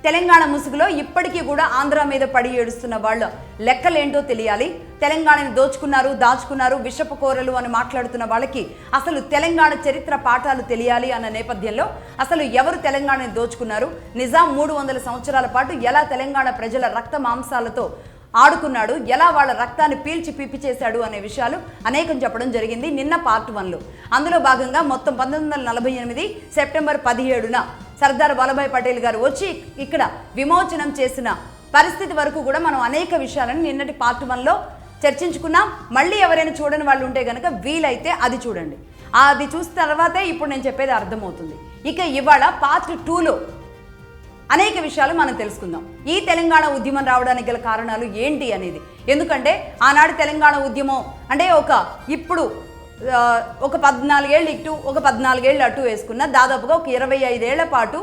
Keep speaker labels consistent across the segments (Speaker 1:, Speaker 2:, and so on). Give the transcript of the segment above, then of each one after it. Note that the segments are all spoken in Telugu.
Speaker 1: తెలంగాణ ముసుగులో ఇప్పటికీ కూడా ఆంధ్ర మీద పడి ఏడుస్తున్న వాళ్ళ లెక్కలేంటో తెలియాలి. తెలంగాణని దోచుకున్నారు, దాచుకున్నారు, విషపు కోరలు అని మాట్లాడుతున్న వాళ్ళకి అసలు తెలంగాణ చరిత్ర పాఠాలు తెలియాలి అన్న నేపథ్యంలో అసలు ఎవరు తెలంగాణని దోచుకున్నారు, నిజాం 300 సంవత్సరాల పాటు ఎలా తెలంగాణ ప్రజల రక్త మాంసాలతో ఆడుకున్నాడు, ఎలా వాళ్ళ రక్తాన్ని పీల్చి పిప్పి చేశాడు అనే విషయాలు అనేకం చెప్పడం జరిగింది నిన్న పార్ట్ 1లో. అందులో భాగంగా మొత్తం 1948 సెప్టెంబర్ 17న సర్దార్ వల్లభాయ్ పటేల్ గారు వచ్చి ఇక్కడ విమోచనం చేసిన పరిస్థితి వరకు కూడా మనం అనేక విషయాలను నిన్నటి పార్ట్ 1లో చర్చించుకున్నాం. మళ్ళీ ఎవరైనా చూడని వాళ్ళు ఉంటే కనుక వీలైతే అది చూడండి. అది చూసిన తర్వాతే ఇప్పుడు నేను చెప్పేది అర్థమవుతుంది. ఇక ఇవాళ పార్ట్ 2లో అనేక విషయాలు మనం తెలుసుకుందాం. ఈ తెలంగాణ ఉద్యమం రావడానికి గల కారణాలు ఏంటి అనేది. ఎందుకంటే ఆనాడు తెలంగాణ ఉద్యమం అంటే ఇప్పుడు ఒక 14 ఏళ్ళు ఇటు ఒక 14 ఏళ్ళు అటు వేసుకున్న దాదాపుగా ఒక 25 ఏళ్ల పాటు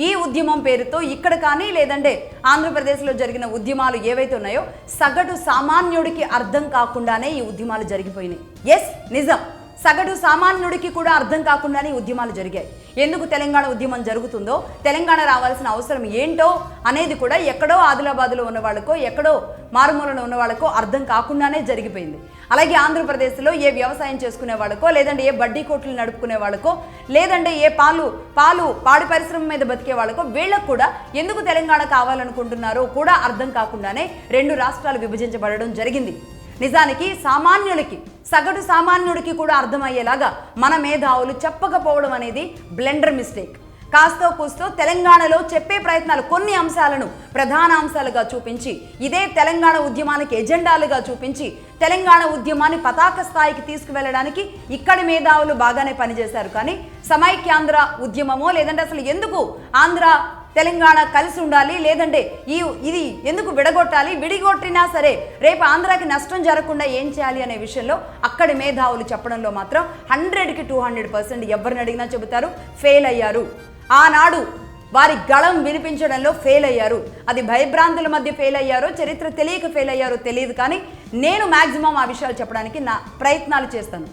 Speaker 1: ఈ ఉద్యమం పేరుతో ఇక్కడ కానీ లేదంటే ఆంధ్రప్రదేశ్లో జరిగిన ఉద్యమాలు ఏవైతే ఉన్నాయో సగటు సామాన్యుడికి అర్థం కాకుండానే ఈ ఉద్యమాలు జరిగిపోయినాయి. ఎస్, నిజం. సగటు సామాన్యుడికి కూడా అర్థం కాకుండానే ఉద్యమాలు జరిగాయి. ఎందుకు తెలంగాణ ఉద్యమం జరుగుతుందో, తెలంగాణ రావాల్సిన అవసరం ఏంటో అనేది కూడా ఎక్కడో ఆదిలాబాద్లో ఉన్న వాళ్ళకో ఎక్కడో మారుమూలలో ఉన్న వాళ్ళకో అర్థం కాకుండానే జరిగిపోయింది. అలాగే ఆంధ్రప్రదేశ్లో ఏ వ్యవసాయం చేసుకునే వాళ్ళకో లేదంటే ఏ బడ్డీ కోట్లు నడుపుకునే వాళ్ళకో లేదంటే ఏ పాడి పరిశ్రమ మీద బతికే వాళ్ళకో వీళ్ళకు కూడా ఎందుకు తెలంగాణ కావాలనుకుంటున్నారో కూడా అర్థం కాకుండానే 2 రాష్ట్రాలు విభజించబడడం జరిగింది. నిజానికి సామాన్యులకి, సగటు సామాన్యుడికి కూడా అర్థమయ్యేలాగా మన మేధావులు చెప్పకపోవడం అనేది బ్లెండర్ మిస్టేక్. కాస్తో కూస్తో తెలంగాణలో చెప్పే ప్రయత్నాలు, కొన్ని అంశాలను ప్రధాన అంశాలుగా చూపించి ఇదే తెలంగాణ ఉద్యమానికి ఎజెండాలుగా చూపించి తెలంగాణ ఉద్యమాన్ని పతాక స్థాయికి తీసుకువెళ్ళడానికి ఇక్కడి మేధావులు బాగానే పనిచేశారు. కానీ సమైక్యాంధ్ర ఉద్యమమో లేదంటే అసలు ఎందుకు ఆంధ్ర తెలంగాణ కలిసి ఉండాలి లేదంటే ఇది ఎందుకు విడగొట్టాలి, విడిగొట్టినా సరే రేపు ఆంధ్రాకి నష్టం జరగకుండా ఏం చేయాలి అనే విషయంలో అక్కడి మేధావులు చెప్పడంలో మాత్రం 100కి 200% ఎవరిని అడిగినా చెబుతారు ఫెయిల్ అయ్యారు. ఆనాడు వారి గళం వినిపించడంలో ఫెయిల్ అయ్యారు. అది భయభ్రాంతుల మధ్య ఫెయిల్ అయ్యారో, చరిత్ర తెలియక ఫెయిల్ అయ్యారో తెలియదు. కానీ నేను మ్యాక్సిమం ఆ విషయాలు చెప్పడానికి నా ప్రయత్నాలు చేస్తాను.